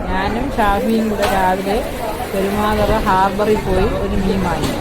ഞാനും ഷാഫിയും കൂടെ രാവിലെ പെരുമാതുറ ഹാർബറിൽ പോയി ഒരു മീൻ വാങ്ങി.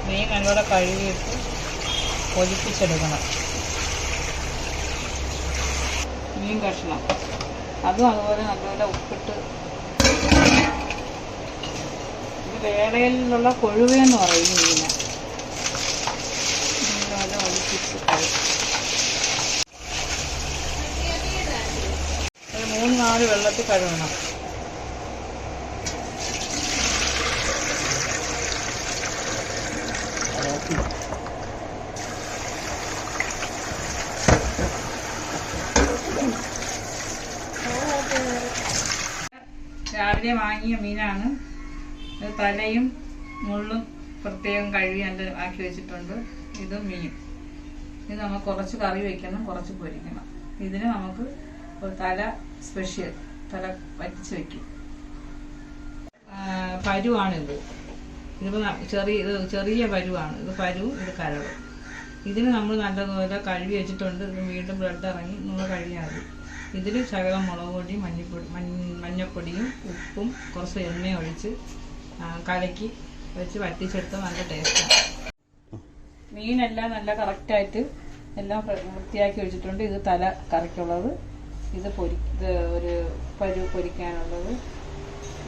മീൻ നല്ലോണം കഴുകിയിട്ട് പൊരിപ്പിച്ചെടുക്കണം. മീൻ കഷ്ണം അതും അതുപോലെ നല്ലപോലെ ഉപ്പിട്ട്. ഇത് വേളയിലുള്ള കൊഴുവയെന്ന് പറയും മീനെ. നല്ലപോലെ ഒഴിപ്പിച്ച് ഒരു 3-4 വെള്ളത്തിൽ കഴുകണം. രാവിലെ വാങ്ങിയ മീനാണ്. തലയും മുള്ളും പ്രത്യേകം കഴുകി നല്ല ആക്കി വെച്ചിട്ടുണ്ട്. ഇത് മീൻ. ഇത് നമുക്ക് കുറച്ച് കറി വയ്ക്കണം, കുറച്ച് പൊരിക്കണം. ഇതിന് നമുക്ക് ഒരു തല സ്പെഷ്യൽ തല വറ്റിച്ച് വയ്ക്കും. പരുവാണിത്. ഇതിപ്പോൾ ചെറിയ പരുവാണ്. ഇത് പരുവും ഇത് കരളും. ഇതിന് നമ്മൾ നല്ലതുപോലെ കഴുകി വെച്ചിട്ടുണ്ട്. ഇത് വീണ്ടും ബ്ലഡ് ഇറങ്ങി നമ്മൾ കഴുകിയാൽ മതി. ഇതിൽ ശകലം മുളക് പൊടി, മഞ്ഞപ്പൊടിയും ഉപ്പും കുറച്ച് എണ്ണയും ഒഴിച്ച് കലക്കി വെച്ച് വറ്റിച്ചെടുത്താൽ നല്ല ടേസ്റ്റാണ്. മീനെല്ലാം നല്ല കറക്റ്റായിട്ട് എല്ലാം വൃത്തിയാക്കി വെച്ചിട്ടുണ്ട്. ഇത് തല കറിക്കുള്ളത്, ഇത് ഒരു പരു പൊരിക്കാനുള്ളത്,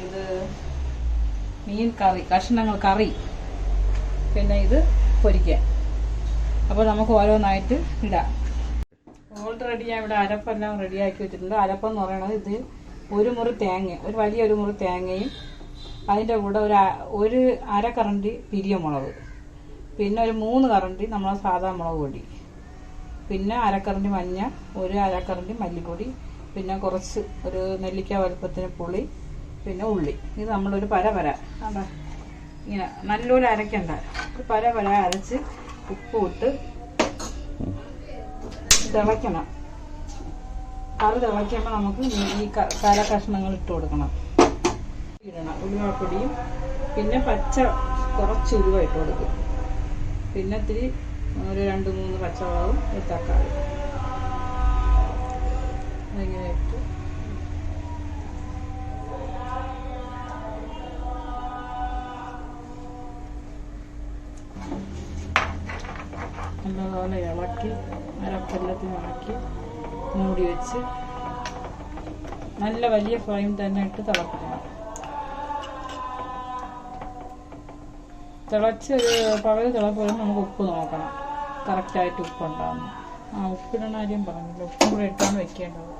ഇത് മീൻ കറി കഷ്ണങ്ങൾ കറി, പിന്നെ ഇത് പൊരിക്കാൻ. അപ്പോൾ നമുക്ക് ഓരോന്നായിട്ട് ഇടാം. ഓൾറെഡി ഞാൻ ഇവിടെ അരപ്പെല്ലാം റെഡിയാക്കി വെച്ചിട്ടുണ്ട്. അരപ്പെന്ന് പറയുന്നത് ഇത് ഒരു മുറി തേങ്ങ, ഒരു വലിയൊരു മുറി തേങ്ങയും അതിൻ്റെ കൂടെ ഒരു അരക്കറണ്ടി പിരിയമുളക്, പിന്നെ ഒരു 3 കറണ്ടി നമ്മളെ സാധാ മുളക് പൊടി, പിന്നെ അരക്കറണ്ടി മഞ്ഞ, ഒരു അരക്കറണ്ടി മല്ലിപ്പൊടി, പിന്നെ കുറച്ച് ഒരു നെല്ലിക്ക വലുപ്പത്തിന് പുളി, പിന്നെ ഉള്ളി. ഇത് നമ്മളൊരു പര ഇങ്ങനെ നല്ലപോലെ അരയ്ക്കണ്ട, ഒരു പര അരച്ച് ഉപ്പ് ഇട്ട് തിളയ്ക്കണം. അത് തിളയ്ക്കുമ്പോൾ നമുക്ക് ഈ കര കഷ്ണങ്ങൾ ഇട്ട് കൊടുക്കണം. ഇടണം ഉലുവപ്പൊടിയും, പിന്നെ പച്ച കുറച്ച് ഉലുവ ഇട്ട് കൊടുക്കും, പിന്നെ ഇത്തിരി ഒരു 2-3 പച്ചമുളകും ഒരു തക്കാളി അങ്ങനെ ഇട്ട് നല്ലപോലെ ഇളക്കി അരപ്പെല്ലത്തിൽ ഇളക്കി മൂടി വെച്ച് നല്ല വലിയ ഫ്ലെയിം തന്നെ ഇട്ട് തിളപ്പിക്കണം. തിളച്ച് ഒരു പകുതി തിളപ്പോലും നമുക്ക് ഉപ്പ് നോക്കണം, കറക്റ്റായിട്ട് ഉപ്പുണ്ടാകുന്നു. ഉപ്പിടണ കാര്യം പറഞ്ഞില്ല, ഉപ്പും കൂടെ ഇട്ടാണ് വെക്കേണ്ടത്.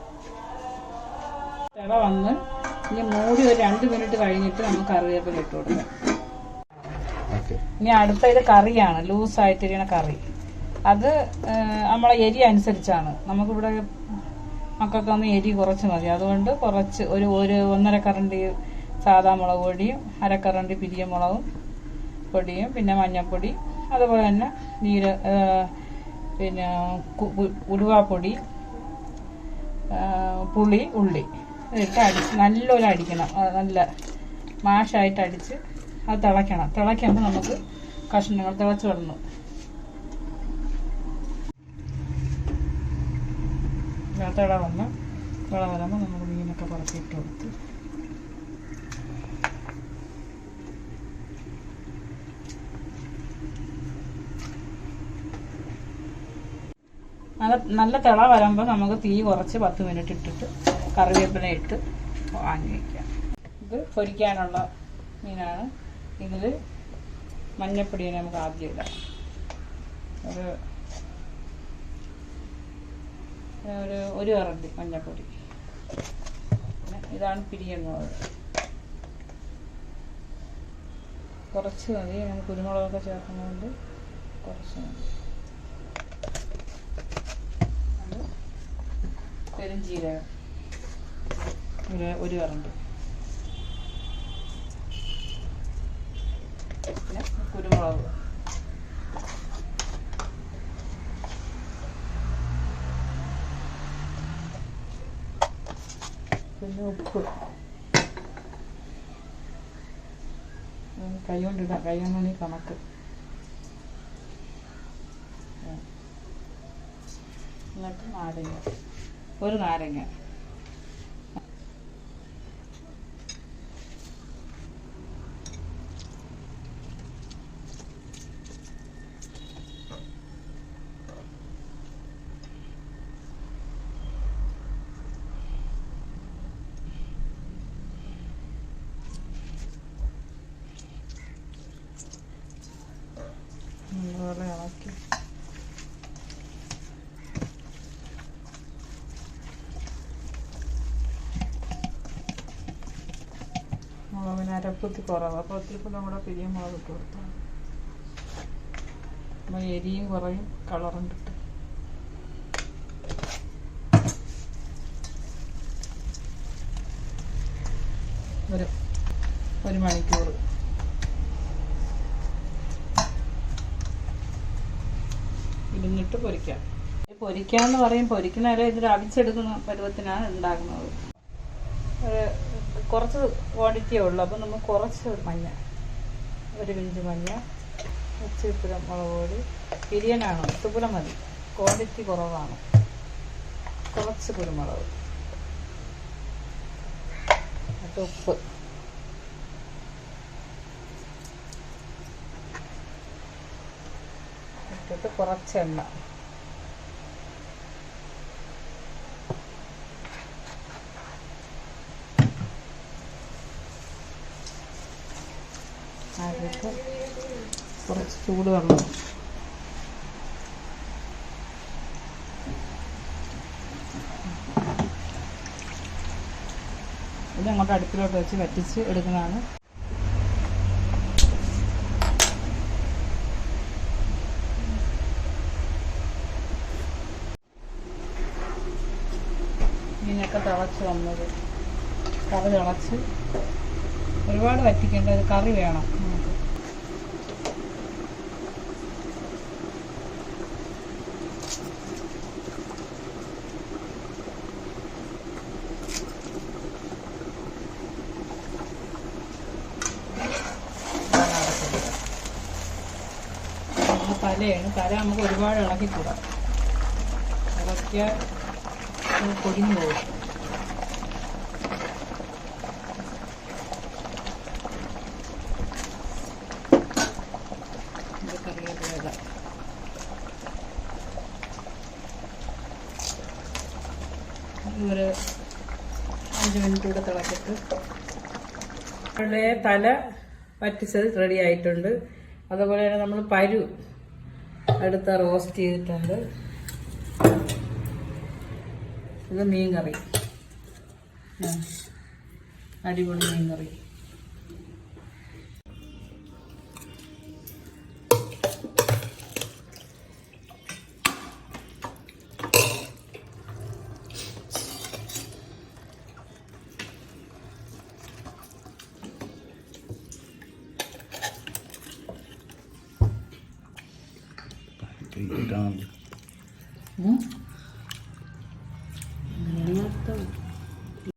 തിള വന്ന് ഇനി മൂടി ഒരു 2 മിനിറ്റ് കഴിഞ്ഞിട്ട് നമുക്ക് കറിവേപ്പില ഇട്ട് കൊടുക്കാം. ഇനി അടുത്ത ഇത് കറിയാണ്, ലൂസായിട്ടിരിക്കണ കറി. അത് നമ്മളെ എരി അനുസരിച്ചാണ്. നമുക്കിവിടെ മക്കൾക്കൊന്ന് എരി കുറച്ച് മതി, അതുകൊണ്ട് കുറച്ച് ഒരു 1.5 കറണ്ടി സാദാ മുളക് പൊടിയും 1/2 കറണ്ടി പിരിയമുളകും പൊടിയും പിന്നെ മഞ്ഞൾപ്പൊടി, അതുപോലെ തന്നെ പിന്നെ ഉലുവാപ്പൊടി, പുളി, ഉള്ളി ഇതിട്ട് അടിച്ച് നല്ലപോലെ അടിക്കണം. നല്ല മാഷായിട്ട് അടിച്ച് അത് തിളയ്ക്കണം. തിളയ്ക്കുമ്പോൾ നമുക്ക് കഷ്ണങ്ങൾ തിളച്ച് വരണം. തിള വരുമ്പോൾ നമ്മൾ മീനൊക്കെ പുറത്തിട്ട് കൊടുത്ത് നല്ല തിള വരുമ്പോൾ നമുക്ക് തീ കുറച്ച് 10 മിനിറ്റ് ഇട്ടിട്ട് കറിവേപ്പില ഇട്ട് വാങ്ങി വയ്ക്കാം. ഇത് പൊരിക്കാനുള്ള മീനാണ്. ഇതിൽ മഞ്ഞപ്പൊടി നമുക്ക് ആദ്യം ഇടാം. ഒരു കറണ്ടി മഞ്ഞപ്പൊടി. ഇതാണ് പിരിയുന്നത്. കുറച്ച് മതി, നമുക്ക് കുരുമുളകൊക്കെ ചേർക്കുന്നതുകൊണ്ട് കുറച്ച് മതി. പെരുംജീരകം ഒരു കറണ്ടി, പിന്നെ കുരുമുളക്, പിന്നെ ഉപ്പ്. കൈ കൊണ്ടിടാം, കൈ കൊണ്ടാണ് ഈ കണക്ക്. എന്നിട്ട് നാരങ്ങ, ഒരു നാരങ്ങ. അതുപോലെ ഇളക്കി മുളകിന് അരപ്പത്തി കുറവ്, അപ്പോൾ ഒത്തിരി കൂടെ പിരിയും മുളക് ഇട്ട് കൊടുത്താൽ അപ്പോൾ എരിയും കുറയും, കളറും കിട്ടും. ഒരു മണിക്കൂർ ഇരുന്നിട്ട് പൊരിക്കാം. പൊരിക്കാന്ന് പറയും, പൊരിക്കുന്നവരെ ഇതിൽ അവിച്ചെടുക്കുന്ന പരുവത്തിനാണ് ഉണ്ടാക്കുന്നത്. കുറച്ച് ക്വാണ്ടിറ്റിയേ ഉള്ളൂ, അപ്പോൾ നമുക്ക് കുറച്ച് മഞ്ഞ, ഒരു പിഞ്ച് മഞ്ഞ, ഇച്ചിരി മുളക് പൊടി, പിരിയനാണ്, ഇട്ടുപുല മതി, ക്വാണ്ടിറ്റി കുറവാണ്. കുറച്ച് കുരുമുളക്, എന്നിട്ട് ഉപ്പ്, ഇട്ടിട്ട് കുറച്ച് എണ്ണ. അതിലേക്ക് കുറച്ച് ചൂടുവെള്ളം. ഇത് അങ്ങോട്ട് അടുപ്പിലോട്ട് വെച്ച് വറ്റിച്ച് എടുക്കുന്നതാണ്. മീനൊക്കെ തിളച്ച് വന്നത്, കറി തിളച്ച് ഒരുപാട് വറ്റിക്കേണ്ട ഒരു കറി വേണം നമുക്ക്. തലയാണ്, തല നമുക്ക് ഒരുപാട് ഇളക്കിക്കൂടാം, ഇളക്കിയാൽ പൊടിഞ്ഞു പോകും. ഒരു 5 മിനിറ്റ് കൂടെ തിളച്ചിട്ട് തല വറ്റിച്ചത് റെഡി ആയിട്ടുണ്ട്. അതുപോലെ തന്നെ നമ്മൾ പരു എടുത്ത് റോസ്റ്റ് ചെയ്തിട്ടുണ്ട്. ഇത് മീൻ കറി, അടിപൊളി മീൻ കറി.